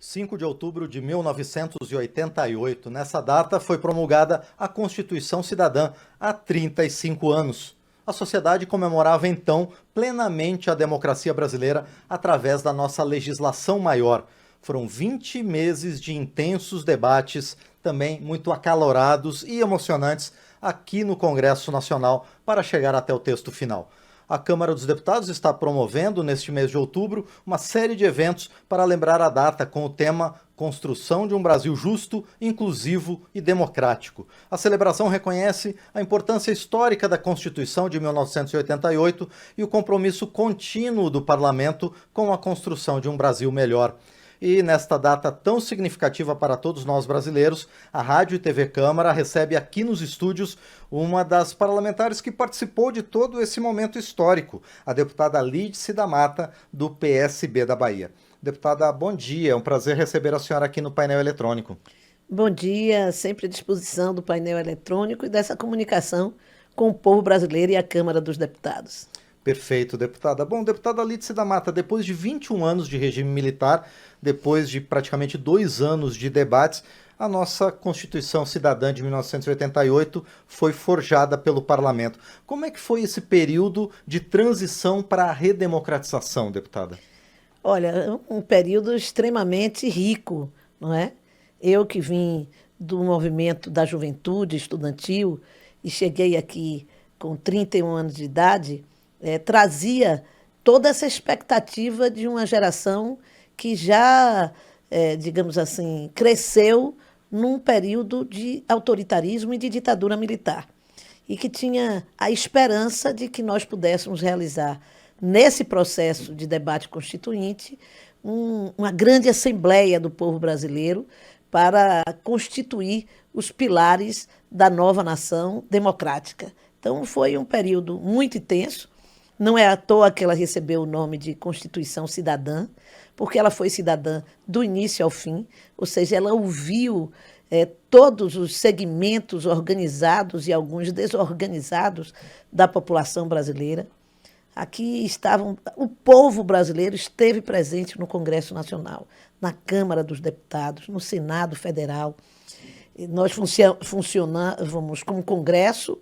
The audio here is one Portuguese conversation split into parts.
5 de outubro de 1988. Nessa data foi promulgada a Constituição Cidadã, há 35 anos. A sociedade comemorava então plenamente a democracia brasileira através da nossa legislação maior. Foram 20 meses de intensos debates, também muito acalorados e emocionantes, aqui no Congresso Nacional para chegar até o texto final. A Câmara dos Deputados está promovendo, neste mês de outubro, uma série de eventos para lembrar a data com o tema Construção de um Brasil Justo, Inclusivo e Democrático. A celebração reconhece a importância histórica da Constituição de 1988 e o compromisso contínuo do Parlamento com a construção de um Brasil melhor. E nesta data tão significativa para todos nós brasileiros, a Rádio e TV Câmara recebe aqui nos estúdios uma das parlamentares que participou de todo esse momento histórico, a deputada Lídice da Mata, do PSB da Bahia. Deputada, bom dia, é um prazer receber a senhora aqui no painel eletrônico. Bom dia, sempre à disposição do painel eletrônico e dessa comunicação com o povo brasileiro e a Câmara dos Deputados. Perfeito, deputada. Bom, deputada Lídice da Mata, depois de 21 anos de regime militar, depois de praticamente 2 anos de debates, a nossa Constituição Cidadã de 1988 foi forjada pelo Parlamento. Como é que foi esse período de transição para a redemocratização, deputada? Olha, um período extremamente rico, não é? Eu que vim do movimento da juventude estudantil e cheguei aqui com 31 anos de idade, trazia toda essa expectativa de uma geração que já, digamos assim, cresceu num período de autoritarismo e de ditadura militar. E que tinha a esperança de que nós pudéssemos realizar, nesse processo de debate constituinte, uma grande assembleia do povo brasileiro para constituir os pilares da nova nação democrática. Então, foi um período muito intenso. Não é à toa que ela recebeu o nome de Constituição Cidadã, porque ela foi cidadã do início ao fim, ou seja, ela ouviu todos os segmentos organizados e alguns desorganizados da população brasileira. Aqui estavam, o povo brasileiro esteve presente no Congresso Nacional, na Câmara dos Deputados, no Senado Federal. Nós funcionávamos como Congresso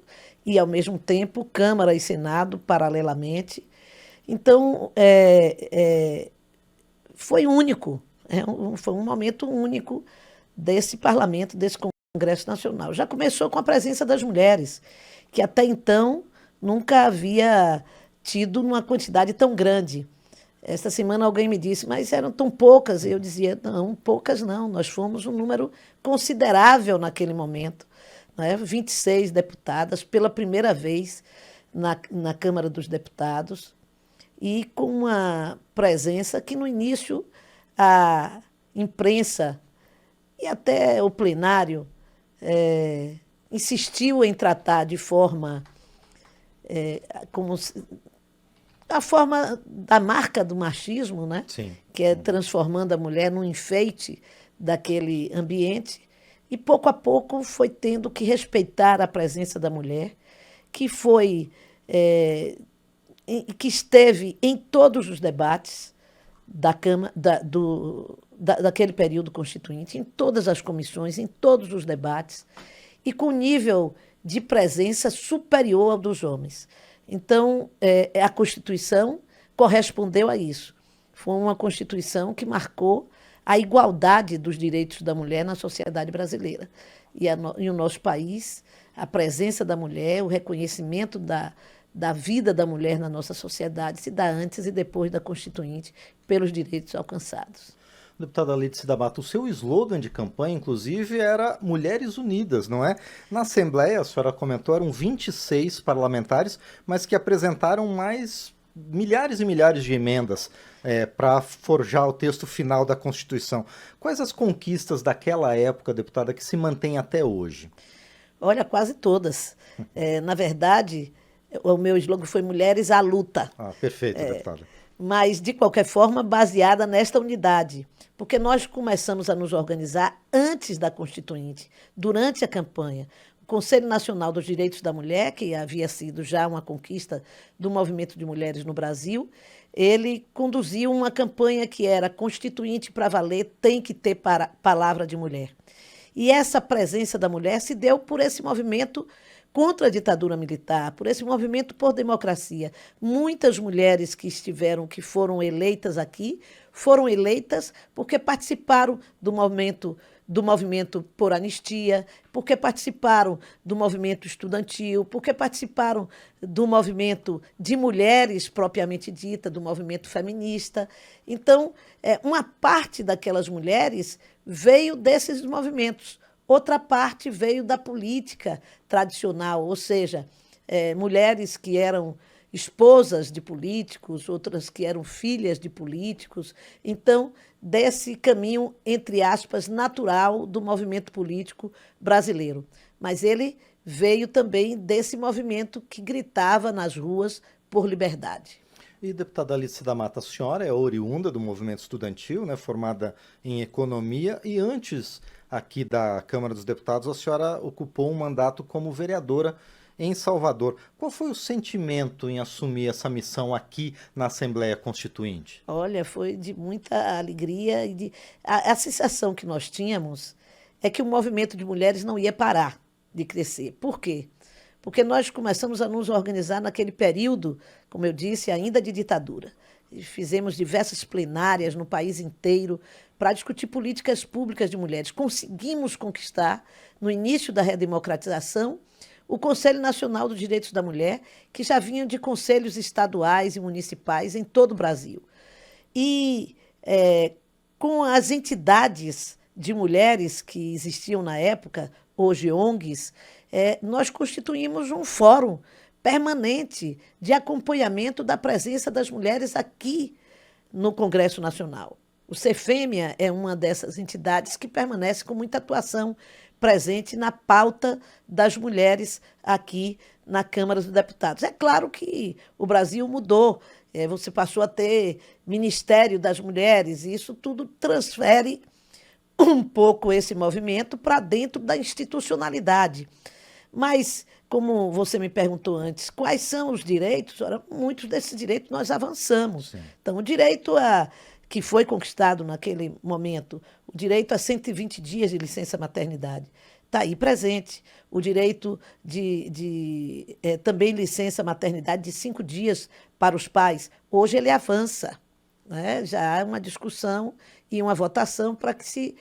e, ao mesmo tempo, Câmara e Senado, paralelamente. Então, foi único, foi um momento único desse parlamento, desse Congresso Nacional. Já começou com a presença das mulheres, que até então nunca havia tido uma quantidade tão grande. Esta semana alguém me disse, mas eram tão poucas. Eu dizia, não, poucas não, nós fomos um número considerável naquele momento. 26 deputadas pela primeira vez na Câmara dos Deputados e com uma presença que no início a imprensa e até o plenário insistiu em tratar de forma como a forma da marca do machismo, né? Sim. Que é transformando a mulher num enfeite daquele ambiente. E, pouco a pouco, foi tendo que respeitar a presença da mulher, que que esteve em todos os debates da Câmara, daquele período constituinte, em todas as comissões, em todos os debates, e com nível de presença superior ao dos homens. Então, a Constituição correspondeu a isso. Foi uma Constituição que marcou a igualdade dos direitos da mulher na sociedade brasileira. E o nosso país, a presença da mulher, o reconhecimento da vida da mulher na nossa sociedade se dá antes e depois da Constituinte, pelos direitos alcançados. Deputada Lídice da Mata, o seu slogan de campanha, inclusive, era Mulheres Unidas, não é? Na Assembleia, a senhora comentou, eram 26 parlamentares, mas que apresentaram mais milhares e milhares de emendas para forjar o texto final da Constituição. Quais as conquistas daquela época, deputada, que se mantêm até hoje? Olha, quase todas. Na verdade, o meu slogan foi Mulheres à Luta. Ah, perfeito, deputada. Mas, de qualquer forma, baseada nesta unidade. Porque nós começamos a nos organizar antes da Constituinte, durante a campanha. O Conselho Nacional dos Direitos da Mulher, que havia sido já uma conquista do movimento de mulheres no Brasil, ele conduziu uma campanha que era Constituinte para valer, tem que ter palavra de mulher. E essa presença da mulher se deu por esse movimento contra a ditadura militar, por esse movimento por democracia. Muitas mulheres que foram eleitas aqui, foram eleitas porque participaram do movimento por anistia, porque participaram do movimento estudantil, porque participaram do movimento de mulheres propriamente dita, do movimento feminista. Então, uma parte daquelas mulheres veio desses movimentos. Outra parte veio da política tradicional, ou seja, mulheres que eram esposas de políticos, outras que eram filhas de políticos. Então, desse caminho, entre aspas, natural do movimento político brasileiro. Mas ele veio também desse movimento que gritava nas ruas por liberdade. E, deputada Alice da Mata, a senhora é oriunda do movimento estudantil, né, formada em economia, e antes aqui da Câmara dos Deputados, a senhora ocupou um mandato como vereadora em Salvador. Qual foi o sentimento em assumir essa missão aqui na Assembleia Constituinte? Olha, foi de muita alegria e a sensação que nós tínhamos é que o movimento de mulheres não ia parar de crescer. Por quê? Porque nós começamos a nos organizar naquele período, como eu disse, ainda de ditadura. E fizemos diversas plenárias no país inteiro para discutir políticas públicas de mulheres. Conseguimos conquistar, no início da redemocratização, o Conselho Nacional dos Direitos da Mulher, que já vinha de conselhos estaduais e municipais em todo o Brasil. E com as entidades de mulheres que existiam na época, hoje ONGs, nós constituímos um fórum permanente de acompanhamento da presença das mulheres aqui no Congresso Nacional. O Cefêmea é uma dessas entidades que permanece com muita atuação presente na pauta das mulheres aqui na Câmara dos Deputados. É claro que o Brasil mudou, você passou a ter Ministério das Mulheres, e isso tudo transfere um pouco esse movimento para dentro da institucionalidade. Mas, como você me perguntou antes, quais são os direitos? Ora, muitos desses direitos nós avançamos. Sim. Então, o direito que foi conquistado naquele momento, o direito a 120 dias de licença maternidade, está aí presente. O direito também licença maternidade de 5 dias para os pais. Hoje ele avança, né? Já há uma discussão e uma votação para que se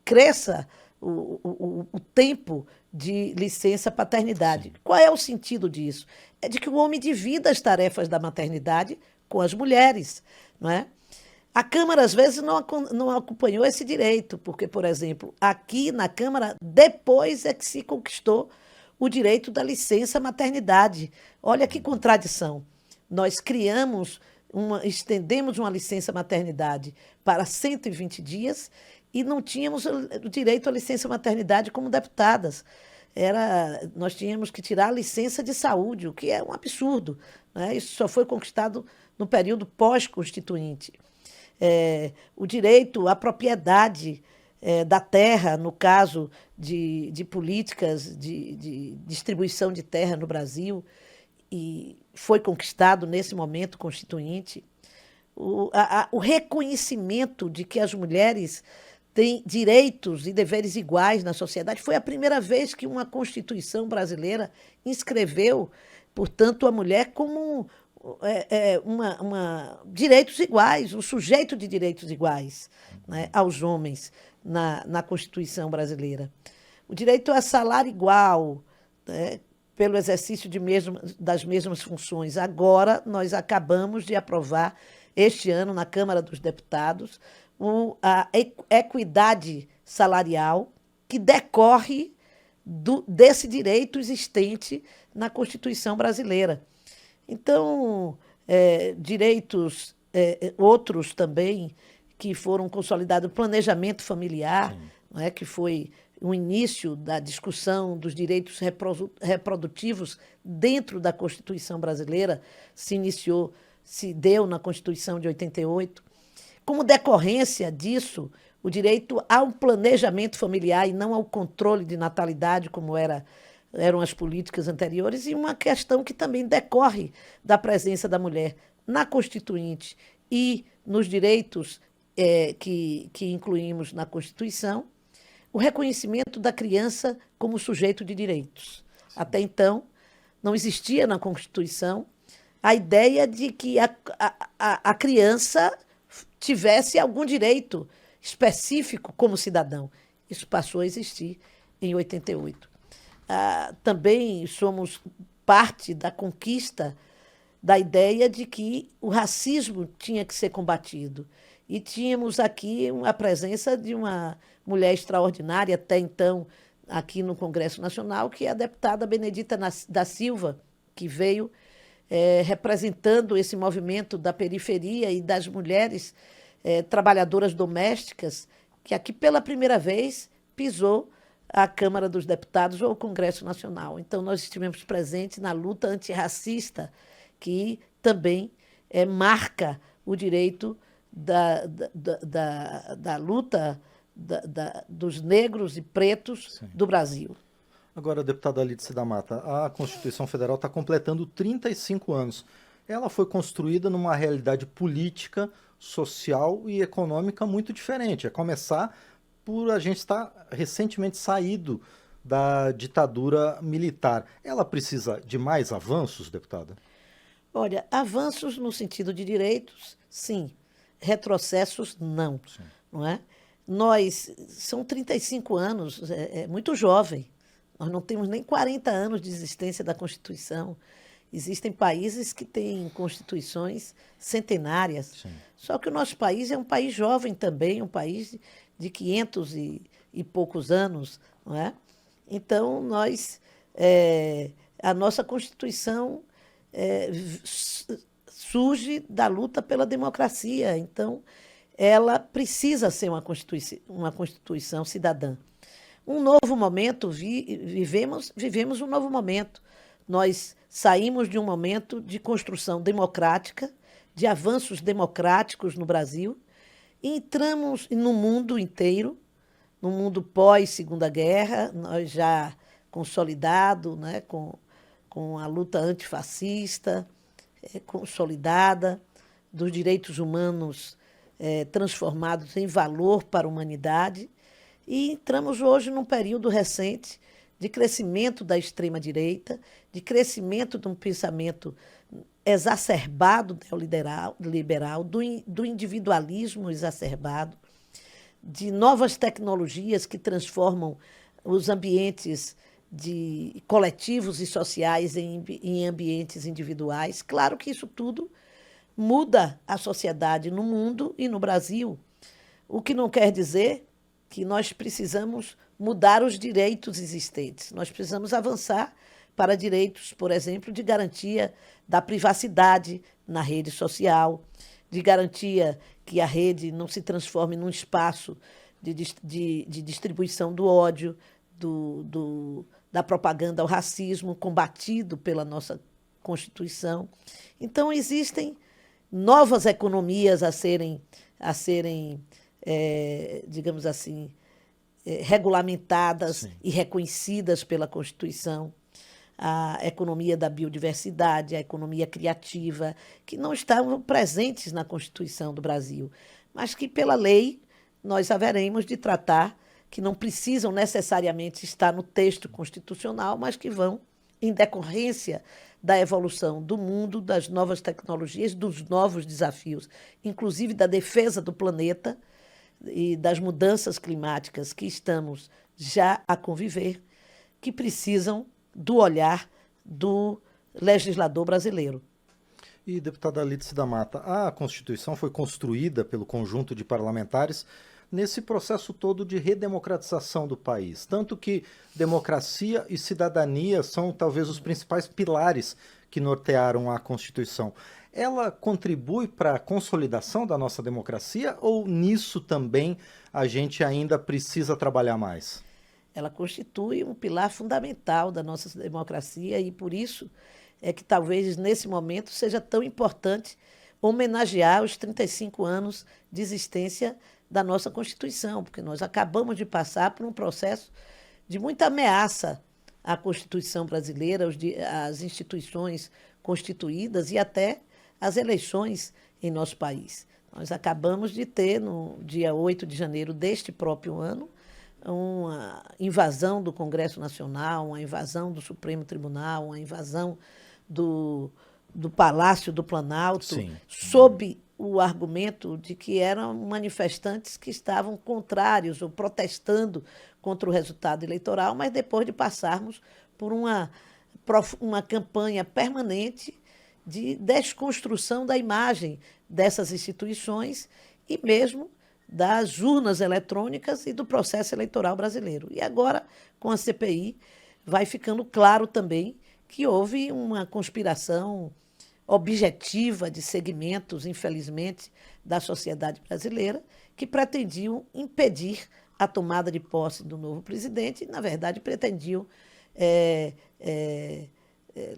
cresça o tempo de licença paternidade. Sim. Qual é o sentido disso? É de que o homem divida as tarefas da maternidade com as mulheres, não é? A Câmara, às vezes, não acompanhou esse direito, porque, por exemplo, aqui na Câmara, depois é que se conquistou o direito da licença maternidade. Olha que contradição. Nós estendemos uma licença maternidade para 120 dias e não tínhamos o direito à licença maternidade como deputadas. Nós tínhamos que tirar a licença de saúde, o que é um absurdo, né? Isso só foi conquistado no período pós-constituinte. O direito à propriedade da terra, no caso de políticas de distribuição de terra no Brasil, e foi conquistado nesse momento constituinte. O reconhecimento de que as mulheres têm direitos e deveres iguais na sociedade. Foi a primeira vez que uma Constituição brasileira inscreveu, portanto, a mulher como direitos iguais, um sujeito de direitos iguais, né, aos homens na Constituição brasileira. O direito a salário igual, né, pelo exercício das mesmas funções. Agora, nós acabamos de aprovar, este ano, na Câmara dos Deputados, a equidade salarial que decorre desse direito existente na Constituição brasileira. Então, direitos outros também que foram consolidados, o planejamento familiar, né, que foi o início da discussão dos direitos reprodutivos dentro da Constituição brasileira, se deu na Constituição de 88. Como decorrência disso, o direito ao planejamento familiar e não ao controle de natalidade, como eram as políticas anteriores, e uma questão que também decorre da presença da mulher na Constituinte e nos direitos que incluímos na Constituição, o reconhecimento da criança como sujeito de direitos. Até então, não existia na Constituição a ideia de que a criança tivesse algum direito específico como cidadão. Isso passou a existir em 88. Também somos parte da conquista da ideia de que o racismo tinha que ser combatido. E tínhamos aqui a presença de uma mulher extraordinária, até então, aqui no Congresso Nacional, que é a deputada Benedita da Silva, que veio representando esse movimento da periferia e das mulheres trabalhadoras domésticas, que aqui pela primeira vez pisou a Câmara dos Deputados ou o Congresso Nacional. Então, nós estivemos presentes na luta antirracista, que também marca o direito da luta dos negros e pretos Sim. do Brasil. Agora, deputada Lídice da Mata, a Constituição Federal está completando 35 anos. Ela foi construída numa realidade política, social e econômica muito diferente. A começar por a gente estar recentemente saído da ditadura militar. Ela precisa de mais avanços, deputada? Olha, avanços no sentido de direitos, sim. Retrocessos, não. Sim. Não é? São 35 anos, é muito jovem. Nós não temos nem 40 anos de existência da Constituição. Existem países que têm constituições centenárias. Sim. Só que o nosso país é um país jovem também, um país de 500 e poucos anos, não é? Então, a nossa Constituição surge da luta pela democracia. Então, ela precisa ser uma Constituição cidadã. Um novo momento, vivemos um novo momento. Nós saímos de um momento de construção democrática, de avanços democráticos no Brasil, e entramos no mundo inteiro, no mundo pós-Segunda Guerra, nós já consolidado, né, com a luta antifascista consolidada, dos direitos humanos transformados em valor para a humanidade. E entramos hoje num período recente de crescimento da extrema-direita, de crescimento de um pensamento exacerbado neoliberal, do individualismo exacerbado, de novas tecnologias que transformam os ambientes coletivos e sociais em ambientes individuais. Claro que isso tudo muda a sociedade no mundo e no Brasil, o que não quer dizer que nós precisamos mudar os direitos existentes. Nós precisamos avançar para direitos, por exemplo, de garantia da privacidade na rede social, de garantia que a rede não se transforme num espaço de distribuição do ódio, da propaganda ao racismo, combatido pela nossa Constituição. Então, existem novas economias a serem digamos assim, regulamentadas. Sim. E reconhecidas pela Constituição. A economia da biodiversidade, a economia criativa, que não estavam presentes na Constituição do Brasil, mas que, pela lei, nós haveremos de tratar, que não precisam necessariamente estar no texto constitucional, mas que vão, em decorrência da evolução do mundo, das novas tecnologias, dos novos desafios, inclusive da defesa do planeta, e das mudanças climáticas que estamos já a conviver, que precisam do olhar do legislador brasileiro. E, deputada Lídice da Mata, a Constituição foi construída pelo conjunto de parlamentares nesse processo todo de redemocratização do país. Tanto que democracia e cidadania são talvez os principais pilares que nortearam a Constituição. Ela contribui para a consolidação da nossa democracia ou nisso também a gente ainda precisa trabalhar mais? Ela constitui um pilar fundamental da nossa democracia e por isso é que talvez nesse momento seja tão importante homenagear os 35 anos de existência da nossa Constituição, porque nós acabamos de passar por um processo de muita ameaça à Constituição brasileira, às instituições constituídas e até as eleições em nosso país. Nós acabamos de ter, no dia 8 de janeiro deste próprio ano, uma invasão do Congresso Nacional, uma invasão do Supremo Tribunal, uma invasão do Palácio do Planalto, Sim. sob o argumento de que eram manifestantes que estavam contrários ou protestando contra o resultado eleitoral, mas depois de passarmos por uma campanha permanente de desconstrução da imagem dessas instituições e mesmo das urnas eletrônicas e do processo eleitoral brasileiro. E agora, com a CPI, vai ficando claro também que houve uma conspiração objetiva de segmentos, infelizmente, da sociedade brasileira, que pretendiam impedir a tomada de posse do novo presidente e, na verdade, pretendiam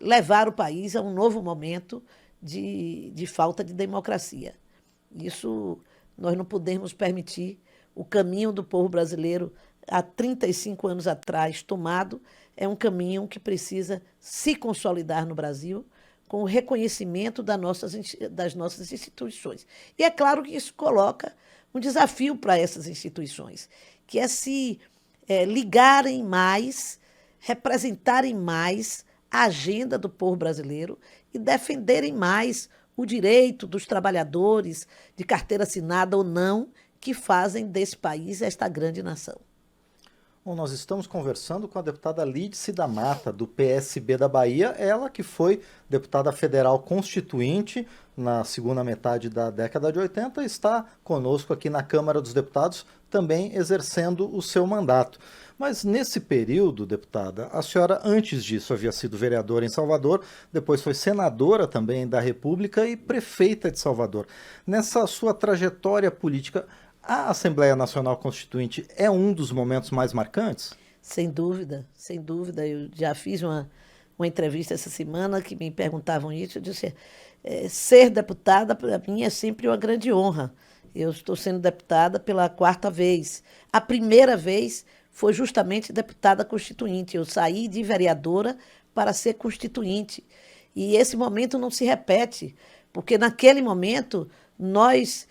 levar o país a um novo momento de falta de democracia. Isso nós não podemos permitir. O caminho do povo brasileiro, há 35 anos atrás, tomado, é um caminho que precisa se consolidar no Brasil com o reconhecimento das nossas instituições. E é claro que isso coloca um desafio para essas instituições, que é se ligarem mais, representarem mais a agenda do povo brasileiro e defenderem mais o direito dos trabalhadores, de carteira assinada ou não, que fazem desse país esta grande nação. Bom, nós estamos conversando com a deputada Lídice da Mata, do PSB da Bahia, ela que foi deputada federal constituinte na segunda metade da década de 80 e está conosco aqui na Câmara dos Deputados, também exercendo o seu mandato. Mas nesse período, deputada, a senhora antes disso havia sido vereadora em Salvador, depois foi senadora também da República e prefeita de Salvador. Nessa sua trajetória política, a Assembleia Nacional Constituinte é um dos momentos mais marcantes? Sem dúvida, sem dúvida. Eu já fiz uma entrevista essa semana que me perguntavam isso. Eu disse, ser deputada para mim é sempre uma grande honra. Eu estou sendo deputada pela 4ª vez. A primeira vez foi justamente deputada constituinte. Eu saí de vereadora para ser constituinte. E esse momento não se repete, porque naquele momento nós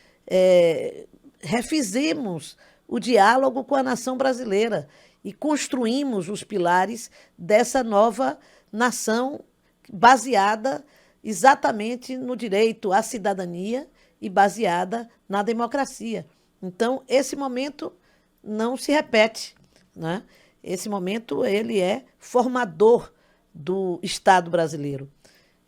refizemos o diálogo com a nação brasileira e construímos os pilares dessa nova nação baseada exatamente no direito à cidadania e baseada na democracia. Então, esse momento não se repete, né? Esse momento ele é formador do Estado brasileiro.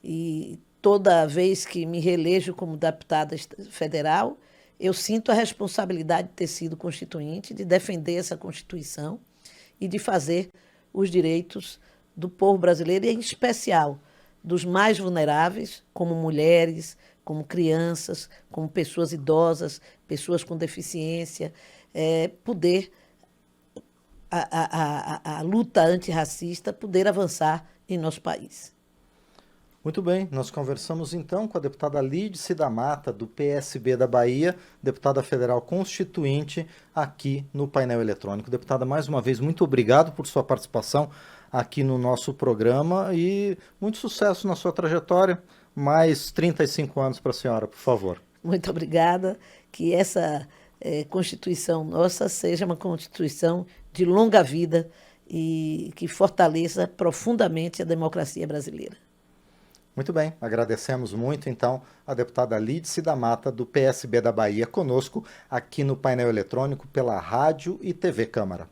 E toda vez que me reelejo como deputada federal, eu sinto a responsabilidade de ter sido constituinte, de defender essa Constituição e de fazer os direitos do povo brasileiro, e em especial dos mais vulneráveis, como mulheres, como crianças, como pessoas idosas, pessoas com deficiência, poder a luta antirracista poder avançar em nosso país. Muito bem, nós conversamos então com a deputada Lídice da Mata, do PSB da Bahia, deputada federal constituinte aqui no painel eletrônico. Deputada, mais uma vez, muito obrigado por sua participação aqui no nosso programa e muito sucesso na sua trajetória. Mais 35 anos para a senhora, por favor. Muito obrigada. Que essa Constituição nossa seja uma Constituição de longa vida e que fortaleça profundamente a democracia brasileira. Muito bem, agradecemos muito então a deputada Lídice da Mata, do PSB da Bahia, conosco aqui no painel eletrônico pela Rádio e TV Câmara.